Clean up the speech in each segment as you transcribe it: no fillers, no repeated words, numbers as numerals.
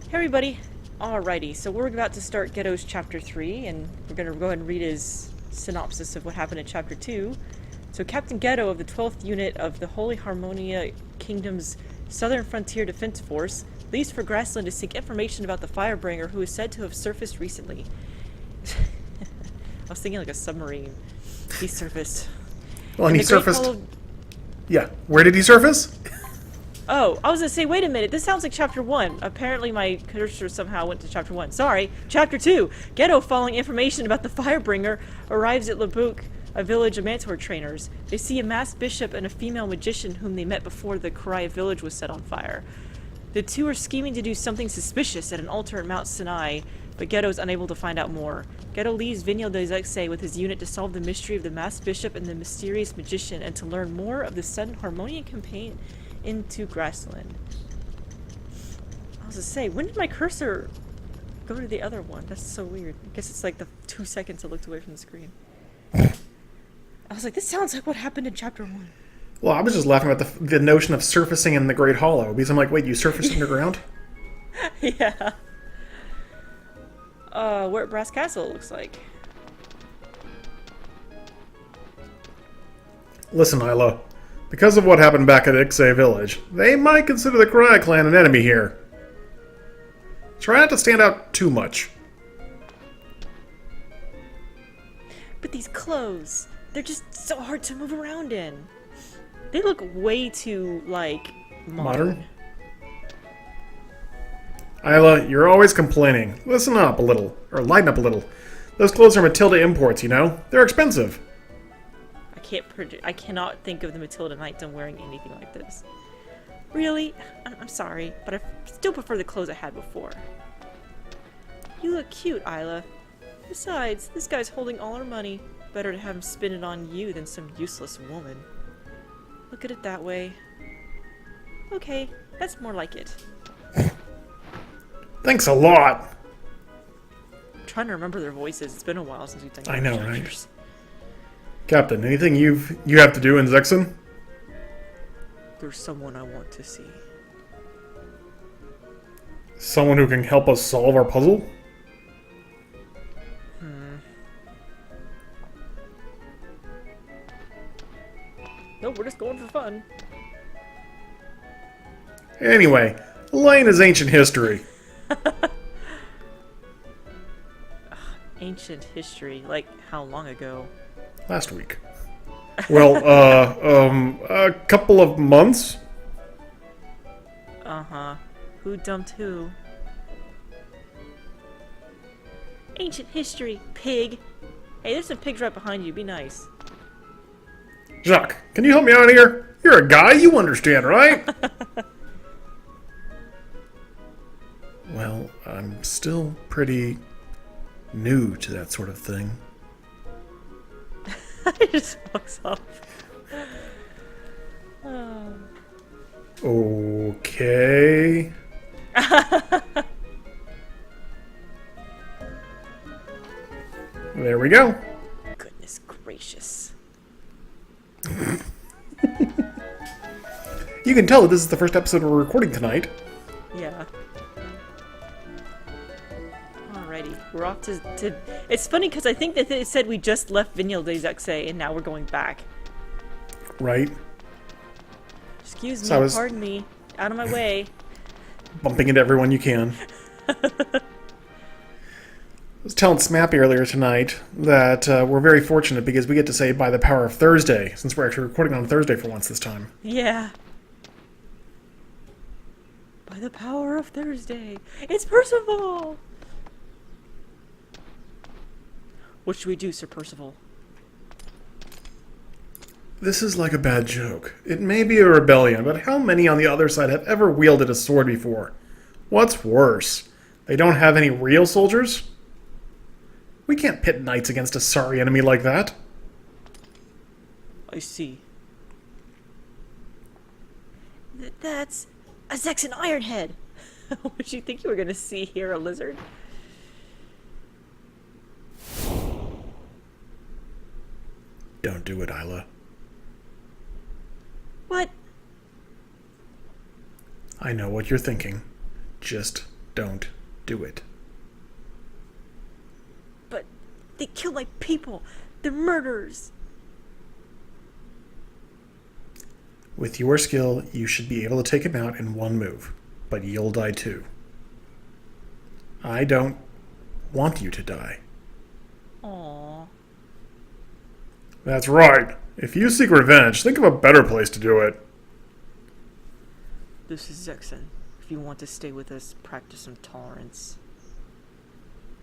Hey everybody! Alrighty, so we're about to start Geddoe's Chapter 3, and we're going to go ahead and read his synopsis of what happened in Chapter 2. So Captain Geddoe of the 12th Unit of the Holy Harmonia Kingdom's Southern Frontier Defense Force leaves for Grassland to seek information about the Firebringer who is said to have surfaced recently. I was thinking like a submarine. He surfaced. Well, and In he the Great surfaced. Hollow... Yeah. Where did he surface? Oh, I was gonna say, wait a minute, this sounds like Chapter 1. Apparently my cursor somehow went to Chapter 1. Sorry. Chapter 2. Geddoe, following information about the Firebringer, arrives at Labuk, a village of Mantor trainers. They see a masked bishop and a female magician whom they met before the Karaya village was set on fire. The two are scheming to do something suspicious at an altar at Mount Sinai, but Geddoe is unable to find out more. Geddoe leaves Vigneal des Excès with his unit to solve the mystery of the masked bishop and the mysterious magician, and to learn more of the sudden Harmonian campaign into Grassland. I was to say, when did my cursor go to the other one? That's so weird. I guess it's like the 2 seconds I looked away from the screen. I was like, this sounds like what happened in Chapter 1. Well, I was just laughing about the notion of surfacing in the Great Hollow, because I'm like, wait, you surfaced underground? Yeah. We're at Brass Castle, it looks like. Listen, Isla. Because of what happened back at Ixay Village, they might consider the Karaya clan an enemy here. Try not to stand out too much. But these clothes, they're just so hard to move around in. They look way too, like, modern. Isla, you're always complaining. Listen up a little. Or lighten up a little. Those clothes are Matilda imports, you know? They're expensive. I cannot think of the Matilda Knights wearing anything like this. Really? I'm sorry, but I still prefer the clothes I had before. You look cute, Isla. Besides, this guy's holding all our money. Better to have him spend it on you than some useless woman. Look at it that way. Okay, that's more like it. Thanks a lot. I'm trying to remember their voices. It's been a while since we've done I know, characters. right? Captain, anything you have to do in Zexen? There's someone I want to see. Someone who can help us solve our puzzle? Nope, we're just going for fun. Anyway, Elaine is ancient history. Ancient history, like how long ago? Last week. Well, a couple of months? Uh-huh. Who dumped who? Ancient history, pig! Hey, there's some pigs right behind you, be nice. Jacques, can you help me out here? You're a guy, you understand, right? Well, I'm still pretty new to that sort of thing. He just walks off. Oh. Okay. There we go. Goodness gracious. You can tell that this is the first episode we're recording tonight. Yeah. Alrighty, we're off to... It's funny because I think that they said we just left Vigneal des Excès and now we're going back. Right? Excuse me, So pardon me. Out of my way. Bumping into everyone you can. I was telling Smappy earlier tonight that we're very fortunate because we get to say by the power of Thursday, since we're actually recording on Thursday for once this time. Yeah. By the power of Thursday. It's Percival! What should we do, Sir Percival? This is like a bad joke. It may be a rebellion, but how many on the other side have ever wielded a sword before? What's worse? They don't have any real soldiers? We can't pit knights against a sorry enemy like that. I see. That's a Zexan Ironhead! What did you think you were gonna see here, a lizard? Don't do it, Isla. What? I know what you're thinking. Just don't do it. But they kill my people. They're murderers. With your skill, you should be able to take him out in one move, but you'll die too. I don't want you to die. Aww. That's right. If you seek revenge, think of a better place to do it. This is Zexen. If you want to stay with us, practice some tolerance.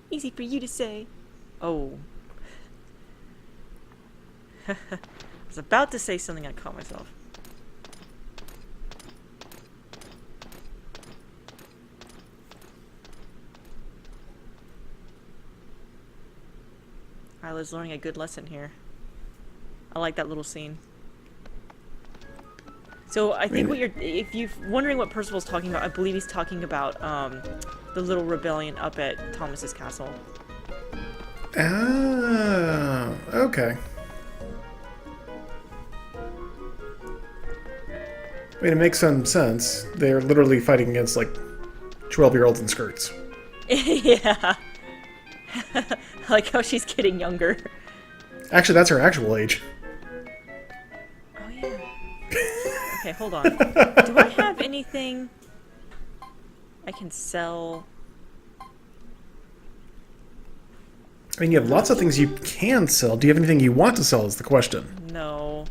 Easy for you to say. Oh. I was about to say something, I caught myself. Isla's learning a good lesson here. I like that little scene. So I think if you're wondering what Percival's talking about, I believe he's talking about the little rebellion up at Thomas's castle. Oh, okay. I mean, it makes some sense. They're literally fighting against, like, 12-year-olds in skirts. Yeah. I like how she's getting younger. Actually, that's her actual age. Oh, yeah. Okay, hold on. Do I have anything I can sell? I mean, you have lots of things you can sell. Do you have anything you want to sell is the question. No.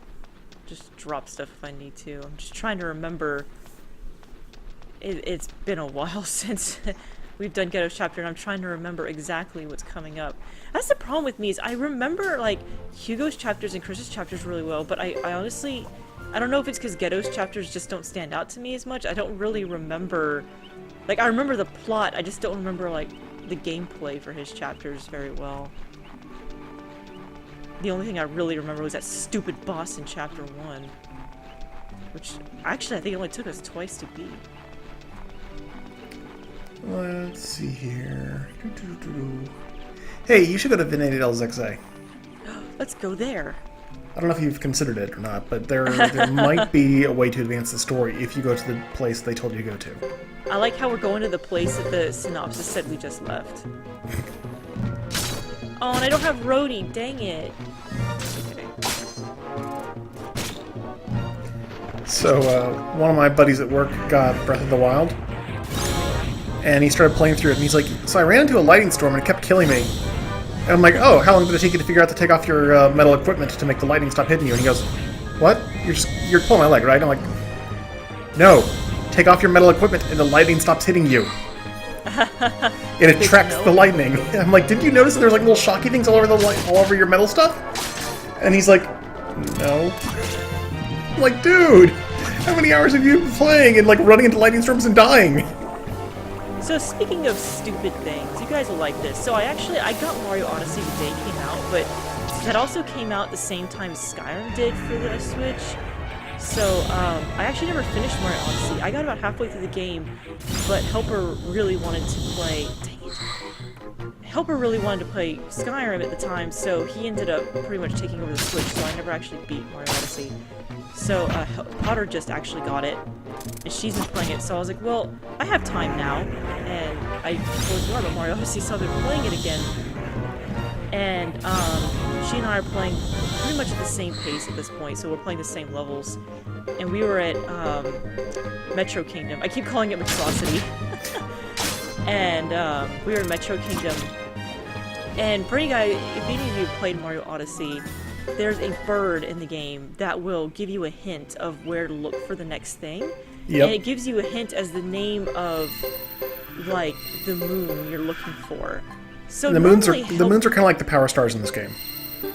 Just drop stuff if I need to. I'm just trying to remember. It's been a while since we've done Geddoe's chapter, and I'm trying to remember exactly what's coming up. That's the problem with me, is I remember, like, Hugo's chapters and Chris's chapters really well, but I honestly, I don't know if it's because Geddoe's chapters just don't stand out to me as much. I don't really remember, like, I remember the plot, I just don't remember, like, the gameplay for his chapters very well. The only thing I really remember was that stupid boss in chapter 1. Which, actually, I think it only took us twice to beat. Let's see here. Hey, you should go to Veneted LZXA. Let's go there. I don't know if you've considered it or not, but there might be a way to advance the story if you go to the place they told you to go to. I like how we're going to the place that the synopsis said we just left. Oh, and I don't have Rhodey, dang it. Okay. So, one of my buddies at work got Breath of the Wild, and he started playing through it, and he's like, so I ran into a lightning storm and it kept killing me. And I'm like, oh, how long did it take you to figure out to take off your metal equipment to make the lightning stop hitting you? And he goes, what? You're pulling my leg, right? And I'm like, no, take off your metal equipment and the lightning stops hitting you. It attracts the lightning. And I'm like, did you notice that there's like little shocky things all over your metal stuff? And he's like, no. I'm like, dude, how many hours have you been playing and like running into lightning storms and dying? So speaking of stupid things, you guys will like this. So I got Mario Odyssey the day it came out, but that also came out the same time Skyrim did for the Switch. So I actually never finished Mario Odyssey. I got about halfway through the game, but Helper really wanted to play... Dang it. Helper really wanted to play Skyrim at the time, so he ended up pretty much taking over the Switch, so I never actually beat Mario Odyssey. So Potter just actually got it, and she's been playing it, so I was like, well, I have time now, and I told more about Mario Odyssey, so I've been playing it again. And she and I are playing pretty much at the same pace at this point, so we're playing the same levels. And we were at Metro Kingdom. I keep calling it Metrocity. And we were in Metro Kingdom. And for any guy, if any of you have played Mario Odyssey, there's a bird in the game that will give you a hint of where to look for the next thing. Yep. And it gives you a hint as the name of, like, the moon you're looking for. So the moons are kind of like the power stars in this game.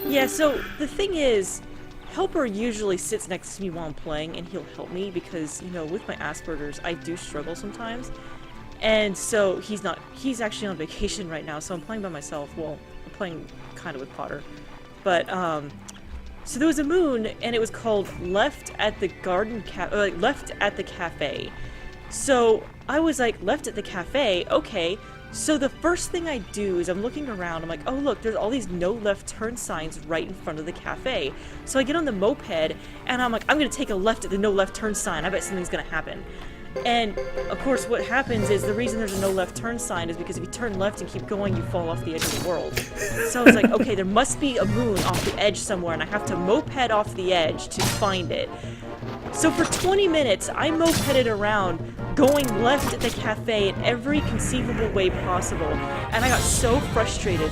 Yeah, so the thing is, Helper usually sits next to me while I'm playing, and he'll help me because, you know, with my Asperger's, I do struggle sometimes. And so he's actually on vacation right now, so I'm playing by myself. Well, I'm playing kind of with Potter. But, so there was a moon, and it was called Left at the Left at the Cafe. So I was like, Left at the Cafe? Okay. So the first thing I do is I'm looking around, I'm like, oh look, there's all these no left turn signs right in front of the cafe. So I get on the moped, and I'm like, I'm gonna take a left at the no left turn sign, I bet something's gonna happen. And, of course, what happens is the reason there's a no left turn sign is because if you turn left and keep going, you fall off the edge of the world. So I was like, okay, there must be a moon off the edge somewhere, and I have to moped off the edge to find it. So for 20 minutes, I mopeded around, going left at the cafe in every conceivable way possible, and I got so frustrated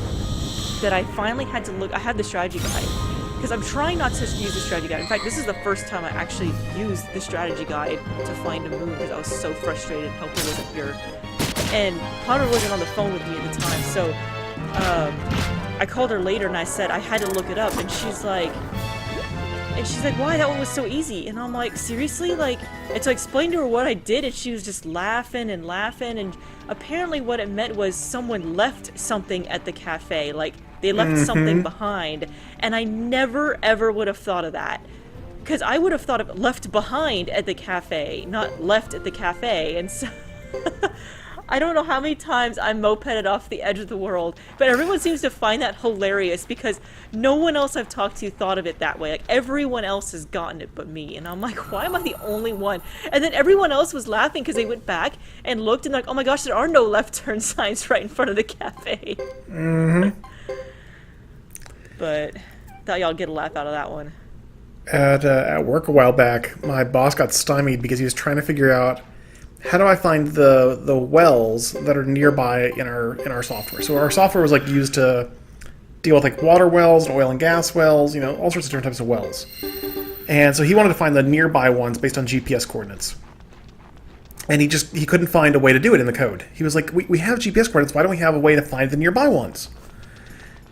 that I finally had to look. I had the strategy guide, because I'm trying not to use the strategy guide. In fact, this is the first time I actually used the strategy guide to find a moon, because I was so frustrated Helper wasn't here. And Potter wasn't on the phone with me at the time, so I called her later and I said I had to look it up, and she's like, why? That one was so easy. And I'm like, seriously? Like, and so I explained to her what I did, and she was just laughing and laughing, and apparently what it meant was someone left something at the cafe. Like, they left something behind, and I never, ever would have thought of that. Because I would have thought of left behind at the cafe, not left at the cafe, and so... I don't know how many times I mopeded off the edge of the world, but everyone seems to find that hilarious because no one else I've talked to thought of it that way. Like, everyone else has gotten it but me, and I'm like, why am I the only one? And then everyone else was laughing because they went back and looked and like, oh my gosh, there are no left turn signs right in front of the cafe. But thought y'all get a laugh out of that one. At work a while back, my boss got stymied because he was trying to figure out how do I find the wells that are nearby in our software. So our software was like used to deal with like water wells and oil and gas wells, you know, all sorts of different types of wells. And so he wanted to find the nearby ones based on GPS coordinates. And he couldn't find a way to do it in the code. He was like, we have GPS coordinates, why don't we have a way to find the nearby ones?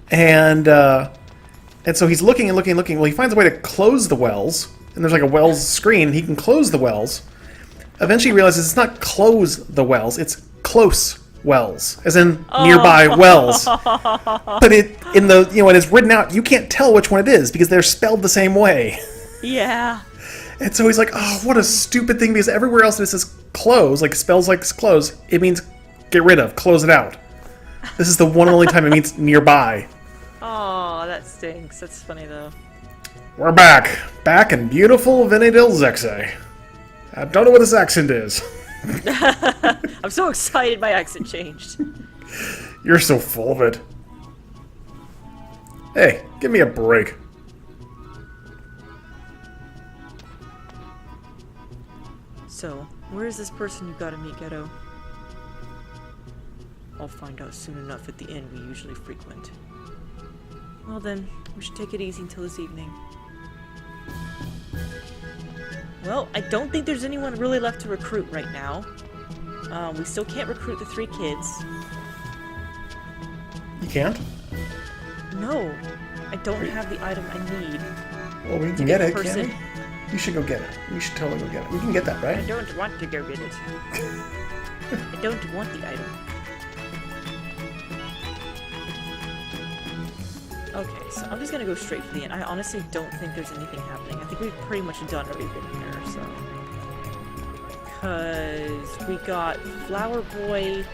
And so he's looking and looking and looking. Well, he finds a way to close the wells, and there's like a wells screen, and he can close the wells. Eventually he realizes it's not close the wells, it's close wells, as in nearby wells. But when it's written out, you can't tell which one it is because they're spelled the same way. Yeah. And so he's like, oh, what a stupid thing, because everywhere else it says close, like spells like close, it means get rid of, close it out. This is the one and only time it means nearby. Oh, that stinks. That's funny though. We're back. Back in beautiful Venedil Zexe. I don't know what this accent is. I'm so excited my accent changed. You're so full of it. Hey, give me a break. So, where is this person you gotta meet, Geddoe? I'll find out soon enough at the inn we usually frequent. Well then, we should take it easy until this evening. Well, I don't think there's anyone really left to recruit right now. We still can't recruit the 3 kids. You can't? No, I don't have the item I need. Well, we can get it, can't we? You should go get it. We should totally go get it. We can get that, right? I don't want to go get it. I don't want the item. Okay, so I'm just gonna go straight for the end. I honestly don't think there's anything happening. I think we've pretty much done everything here, so... Because we got Flower Boy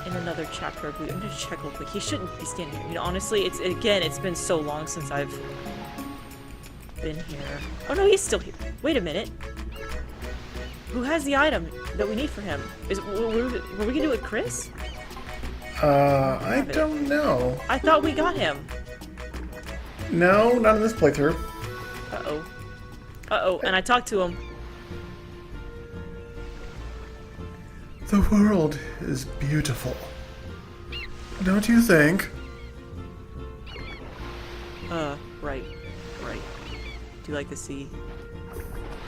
in another chapter, I believe. I'm gonna check real quick. He shouldn't be standing here. You know, honestly, it's been so long since I've been here. Oh no, he's still here. Wait a minute. Who has the item that we need for him? Were we gonna do it with Chris? I don't know. I thought we got him. No, not in this playthrough. Uh-oh. Uh-oh, and I talked to him. The world is beautiful. Don't you think? Right. Do you like the sea?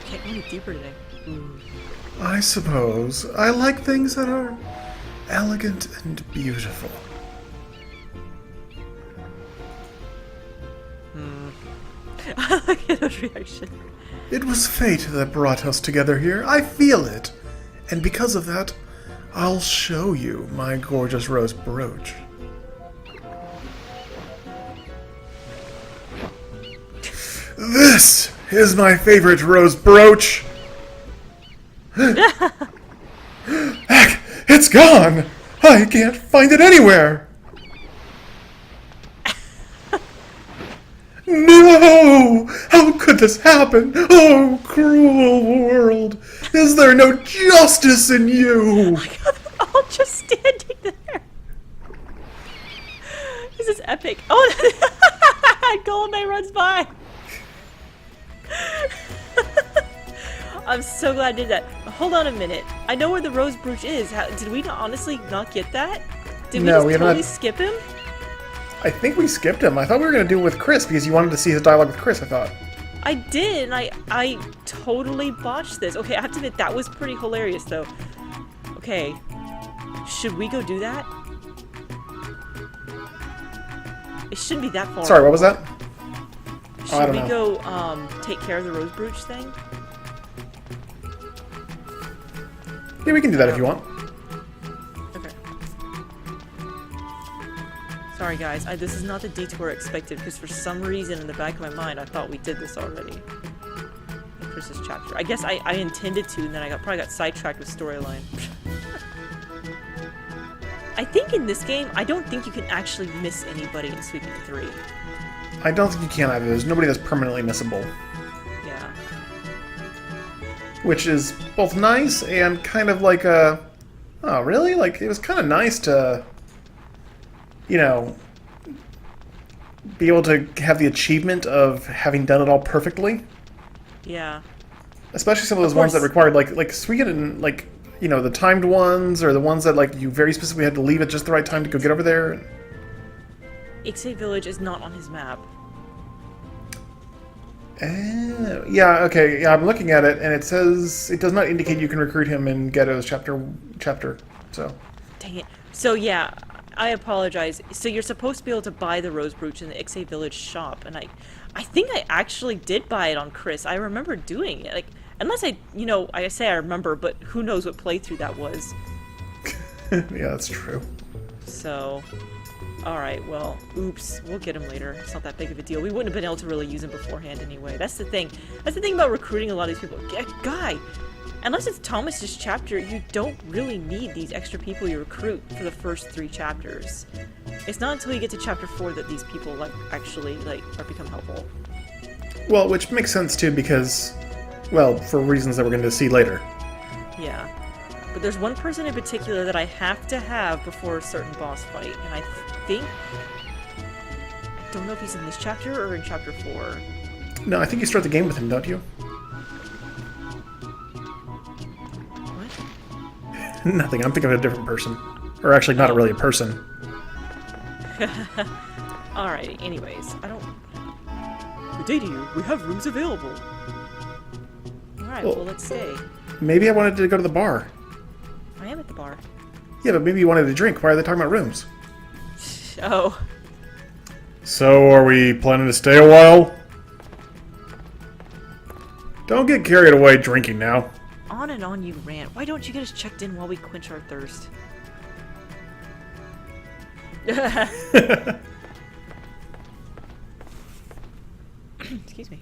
Can't go any deeper today. Ooh. I suppose. I like things that are elegant and beautiful. I like Geddoe's reaction. It was fate that brought us together here. I feel it. And because of that, I'll show you my gorgeous rose brooch. This is my favorite rose brooch. Heck, it's gone. I can't find it anywhere. No! How could this happen? Oh, cruel world! Is there no justice in you? They're all just standing there. This is epic. Oh, Golden runs by. I'm so glad I did that. Hold on a minute. I know where the rose brooch is. Did we honestly not get that? Did we No, just we totally haven't. skip him? I think we skipped him. I thought we were going to do it with Chris because you wanted to see his dialogue with Chris, I thought. I did, and I totally botched this. Okay, I have to admit, that was pretty hilarious, though. Okay. Should we go do that? It shouldn't be that far. Sorry, what was that? Should we know. go, take care of the rose brooch thing? Yeah, we can do that if you want. Okay. Sorry, guys. This is not the detour I expected, because for some reason in the back of my mind, I thought we did this already. In Chris's chapter. I guess I intended to, and then I probably got sidetracked with storyline. I think in this game, I don't think you can actually miss anybody in Sweeping 3. I don't think you can either. There's nobody that's permanently missable. Yeah. Which is both nice and kind of like a... Oh, really? Like, it was kind of nice to... You know... Be able to have the achievement of having done it all perfectly. Yeah. Especially some of those Of ones that course. required, like Suikoden, like, you know, the timed ones, or the ones that, like, you very specifically had to leave at just the right time to go get over there. Ixay Village is not on his map. Yeah, okay, yeah, I'm looking at it, and it says it does not indicate you can recruit him in Geddoe's chapter, so... Dang it. So yeah, I apologize. So you're supposed to be able to buy the rose brooch in the Ixay Village shop, and I think I actually did buy it on Chris. I remember doing it. Like, unless I say I remember, but who knows what playthrough that was. Yeah, that's true. So, alright, well, oops, we'll get him later. It's not that big of a deal. We wouldn't have been able to really use him beforehand anyway. That's the thing. That's the thing about recruiting a lot of these people. Guy, unless it's Thomas's chapter, you don't really need these extra people you recruit for the first 3 chapters. It's not until you get to chapter 4 that these people, like, actually, like, become helpful. Well, which makes sense, too, because... Well, for reasons that we're going to see later. Yeah. But there's one person in particular that I have to have before a certain boss fight, and I think... Don't know if he's in this chapter or in chapter 4. No, I think you start the game with him, don't you? What? Nothing, I'm thinking of a different person. Or actually, not really a person. Alrighty, anyways, I don't... Good day to you. We have rooms available. Alright, well, let's stay. Maybe I wanted to go to the bar. I am at the bar. Yeah, but maybe you wanted to drink. Why are they talking about rooms? Oh. So, are we planning to stay a while? Don't get carried away drinking now. On and on you rant. Why don't you get us checked in while we quench our thirst? Excuse me.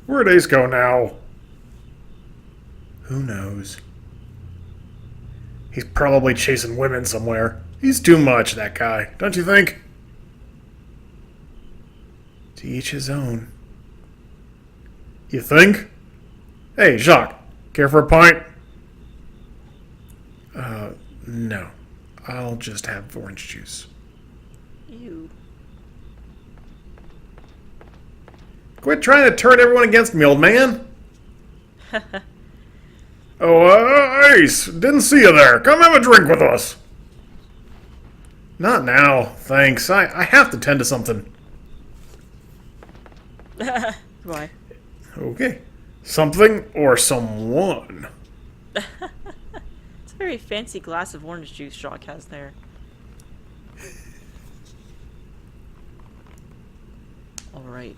Where'd Ace go now? Who knows? He's probably chasing women somewhere. He's too much, that guy. Don't you think? To each his own. You think? Hey, Jacques. Care for a pint? No. I'll just have orange juice. Ew. Quit trying to turn everyone against me, old man. Oh, Ace, didn't see you there. Come have a drink with us. Not now, thanks. I have to tend to something. Why? Okay. Something or someone. It's a very fancy glass of orange juice Jacques has there. Alright.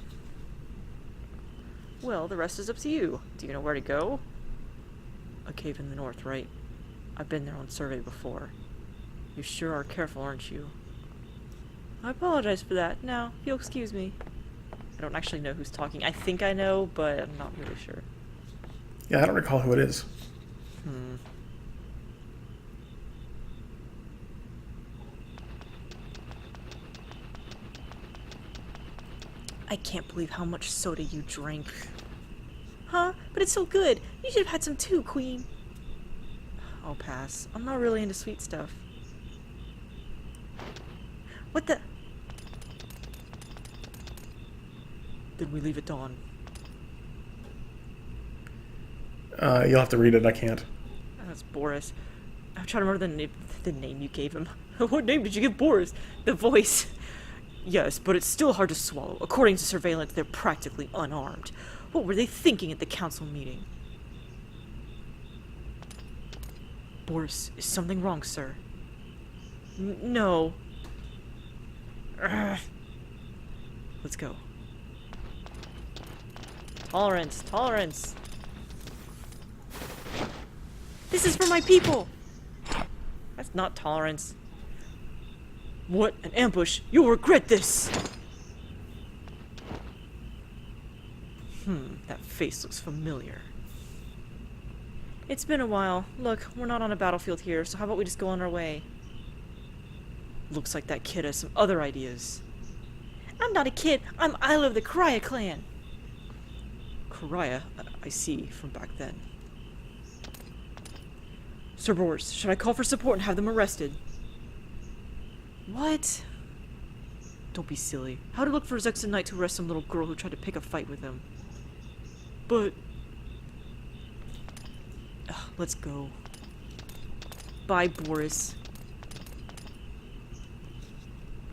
Well, the rest is up to you. Do you know where to go? A cave in the north, right? I've been there on survey before. You sure are careful, aren't you? I apologize for that. Now, if you'll excuse me. I don't actually know who's talking. I think I know, but I'm not really sure. Yeah, I don't recall who it is. I can't believe how much soda you drank. Huh? But it's so good. You should have had some too, Queen. I'll pass. I'm not really into sweet stuff. What the? Then we leave at dawn. You'll have to read it. I can't. That's Boris. I'm trying to remember the name you gave him. What name did you give Boris? The voice. Yes, but it's still hard to swallow. According to surveillance, they're practically unarmed. What were they thinking at the council meeting? Boris, is something wrong, sir? No. Urgh. Let's go. Tolerance, tolerance. This is for my people! That's not tolerance. What an ambush! You'll regret this! That face looks familiar. It's been a while. Look, we're not on a battlefield here, so how about we just go on our way? Looks like that kid has some other ideas. I'm not a kid. I'm Isla of the Karaya clan. Karaya? I see, from back then. Sir Boris, should I call for support and have them arrested? What? Don't be silly. How to look for Zex Knight to arrest some little girl who tried to pick a fight with him. But... let's go. Bye, Boris.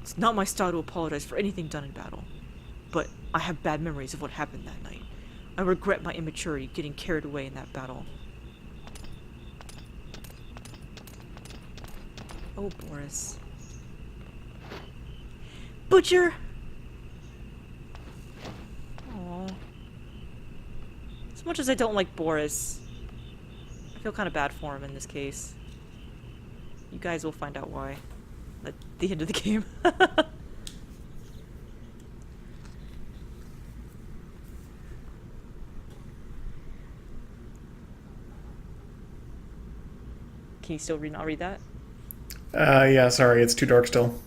It's not my style to apologize for anything done in battle, but I have bad memories of what happened that night. I regret my immaturity getting carried away in that battle. Oh, Boris. Butcher! Aww. As much as I don't like Boris, I feel kind of bad for him in this case. You guys will find out why at the end of the game. Can you still not read that? Yeah, sorry, it's too dark still.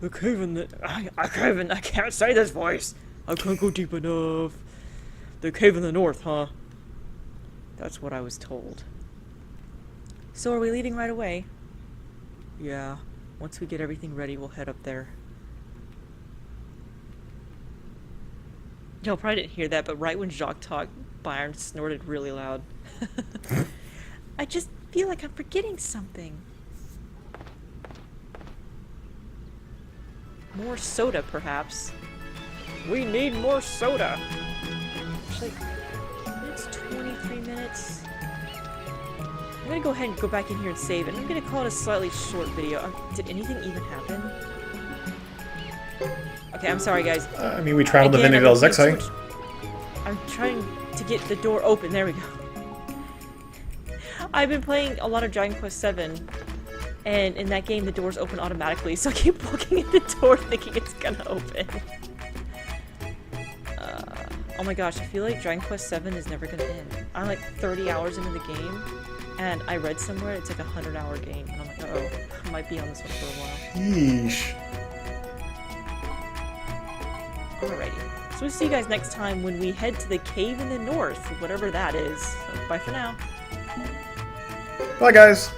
The cave in the... I can't say this voice! I can't go deep enough. The cave in the north, huh? That's what I was told. So are we leaving right away? Yeah. Once we get everything ready, we'll head up there. Y'all probably didn't hear that, but right when Jacques talked, Byron snorted really loud. I just feel like I'm forgetting something. More soda, perhaps. We need more soda! Actually, it's 23 minutes. I'm gonna go ahead and go back in here and save it. I'm gonna call it a slightly short video. Did anything even happen? Okay, I'm sorry, guys. I mean, we traveled to Again, Vinidel Zexai. I'm trying to get the door open. There we go. I've been playing a lot of Dragon Quest VII, and in that game the doors open automatically, so I keep looking at the door thinking it's gonna open. Oh my gosh, I feel like Dragon Quest VII is never gonna end. I'm like 30 hours into the game, and I read somewhere it's like a 100-hour game, and I'm like, uh-oh, I might be on this one for a while. Yeesh. Alrighty. So we'll see you guys next time when we head to the cave in the north, whatever that is. So bye for now. Bye, guys.